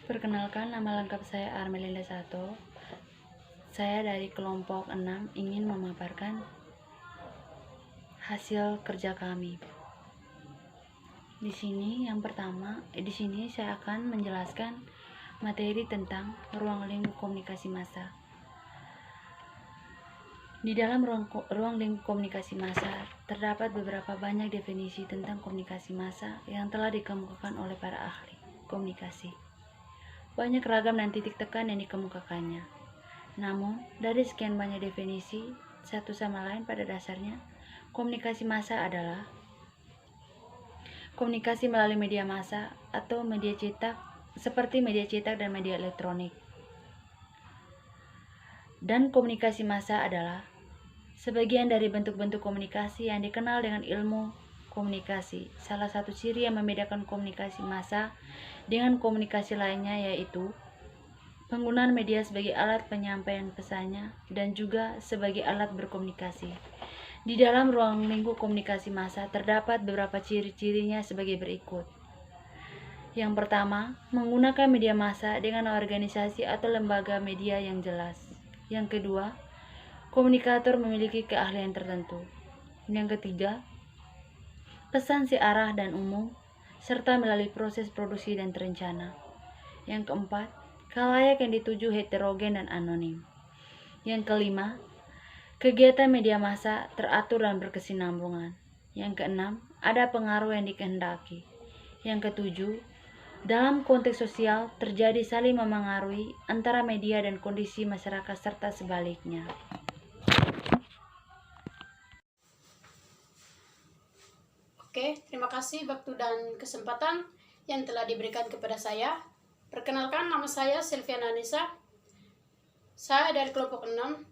Perkenalkan, nama lengkap saya Armelinda Sato. Saya dari kelompok 6 ingin memaparkan hasil kerja kami. Di sini saya akan menjelaskan materi tentang ruang lingkup komunikasi massa. Di dalam ruang lingkup komunikasi massa terdapat beberapa banyak definisi tentang komunikasi massa yang telah dikemukakan oleh para ahli komunikasi. Banyak ragam dan titik tekan yang dikemukakannya. Namun, dari sekian banyak definisi, satu sama lain pada dasarnya, komunikasi massa adalah komunikasi melalui media massa atau media cetak seperti media cetak dan media elektronik. Dan komunikasi massa adalah sebagian dari bentuk-bentuk komunikasi yang dikenal dengan ilmu komunikasi. Salah satu ciri yang membedakan komunikasi massa dengan komunikasi lainnya yaitu penggunaan media sebagai alat penyampaian pesannya dan juga sebagai alat berkomunikasi. Di dalam ruang lingkup komunikasi massa terdapat beberapa ciri-cirinya sebagai berikut. Yang pertama, menggunakan media massa dengan organisasi atau lembaga media yang jelas. Yang kedua, komunikator memiliki keahlian tertentu. Yang ketiga, pesan searah dan umum, serta melalui proses produksi dan terencana. Yang keempat, khalayak yang dituju heterogen dan anonim. Yang kelima, kegiatan media massa teratur dan berkesinambungan. Yang keenam, ada pengaruh yang dikehendaki. Yang ketujuh, dalam konteks sosial terjadi saling memengaruhi antara media dan kondisi masyarakat serta sebaliknya. Oke, terima kasih waktu dan kesempatan yang telah diberikan kepada saya. Perkenalkan, nama saya Silviana Nisa. Saya dari kelompok 6.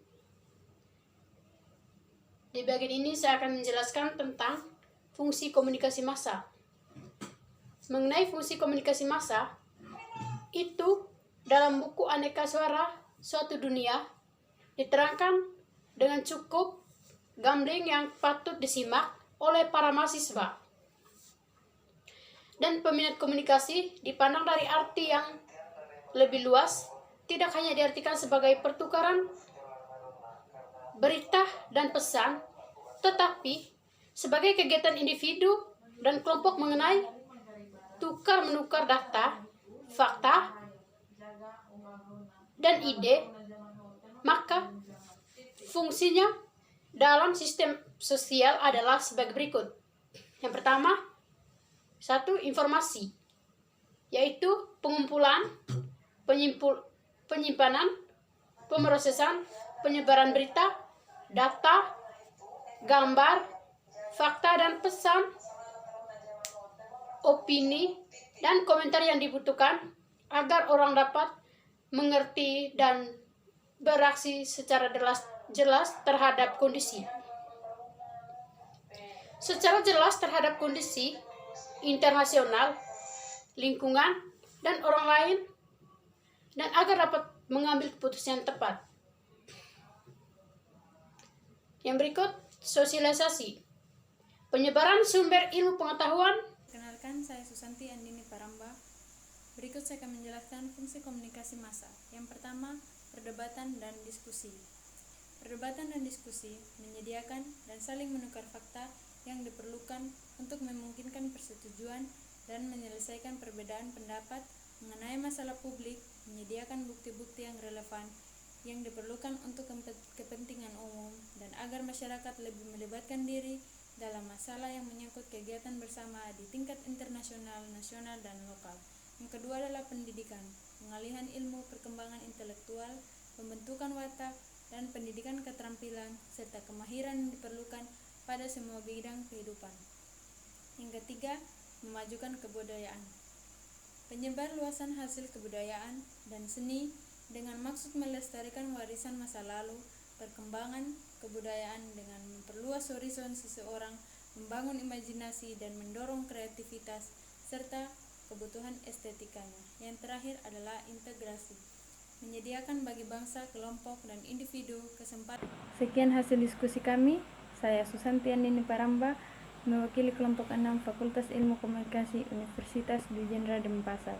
Di bagian ini saya akan menjelaskan tentang fungsi komunikasi massa. Mengenai fungsi komunikasi massa, itu dalam buku Aneka Suara Suatu Dunia diterangkan dengan cukup gambling yang patut disimak oleh para mahasiswa. Dan peminat komunikasi dipandang dari arti yang lebih luas, tidak hanya diartikan sebagai pertukaran berita dan pesan, tetapi sebagai kegiatan individu dan kelompok mengenai tukar-menukar data, fakta, dan ide. Maka fungsinya dalam sistem sosial adalah sebagai berikut. Yang pertama, satu, informasi, yaitu pengumpulan, penyimpanan, pemrosesan, penyebaran berita, data, gambar, fakta dan pesan, opini, dan komentar yang dibutuhkan agar orang dapat mengerti dan bereaksi secara jelas terhadap kondisi. Secara jelas terhadap kondisi internasional, lingkungan, dan orang lain, dan agar dapat mengambil keputusan yang tepat. Yang berikut, sosialisasi, penyebaran sumber ilmu pengetahuan. Kenalkan, saya Susanti Andini Paramba. Berikut saya akan menjelaskan fungsi komunikasi massa. Yang pertama, perdebatan dan diskusi. Perdebatan dan diskusi menyediakan dan saling menukar fakta yang diperlukan untuk memungkinkan persetujuan dan menyelesaikan perbedaan pendapat mengenai masalah publik, menyediakan bukti-bukti yang relevan yang diperlukan untuk kepentingan umum, dan agar masyarakat lebih melibatkan diri dalam masalah yang menyangkut kegiatan bersama di tingkat internasional, nasional, dan lokal. Yang kedua adalah pendidikan, pengalihan ilmu, perkembangan intelektual, pembentukan watak, dan pendidikan keterampilan, serta kemahiran yang diperlukan pada semua bidang kehidupan. Yang ketiga, memajukan kebudayaan, penyebar luasan hasil kebudayaan dan seni dengan maksud melestarikan warisan masa lalu, perkembangan kebudayaan dengan memperluas horizon seseorang, membangun imajinasi dan mendorong kreativitas, serta kebutuhan estetikanya. Yang terakhir adalah integrasi, menyediakan bagi bangsa, kelompok, dan individu kesempatan. Sekian hasil diskusi kami. Saya Susanti Andini Paramba, mewakili kelompok 6 Fakultas Ilmu Komunikasi Universitas Dwi Jendra Denpasar.